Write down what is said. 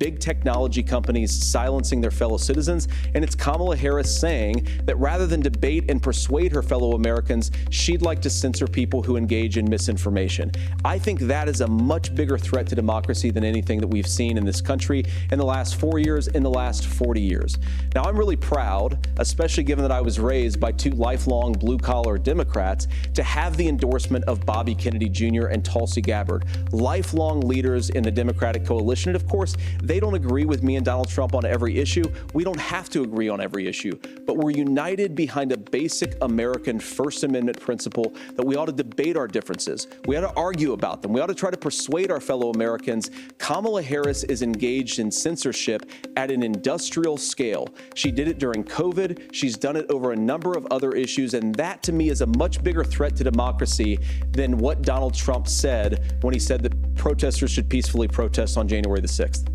big technology companies silencing their fellow citizens, and it's Kamala Harris saying that rather than debate and persuade her fellow Americans, she'd like to censor people who engage in misinformation. I think that is a much bigger threat to democracy than anything that we've seen in this country in the last 4 years, in the last 40 years. Now, I'm really proud, especially given that I was raised by two lifelong blue-collar Democrats, to have the endorsement of Bobby Kennedy Jr. and Tulsi Gabbard, lifelong leaders in the Democratic coalition. And of course, they don't agree with me and Donald Trump on every issue. We don't have to agree on every issue, but we're united behind a basic American First Amendment principle that we ought to debate our differences. We ought to argue about them. We ought to try to persuade our fellow Americans. Kamala Harris is engaged in censorship at an industrial scale. She did it during COVID. She's done it over a number of other issues, and that to me is a much bigger threat to democracy than what Donald Trump said when he said that protesters should peacefully protest on January the 6th.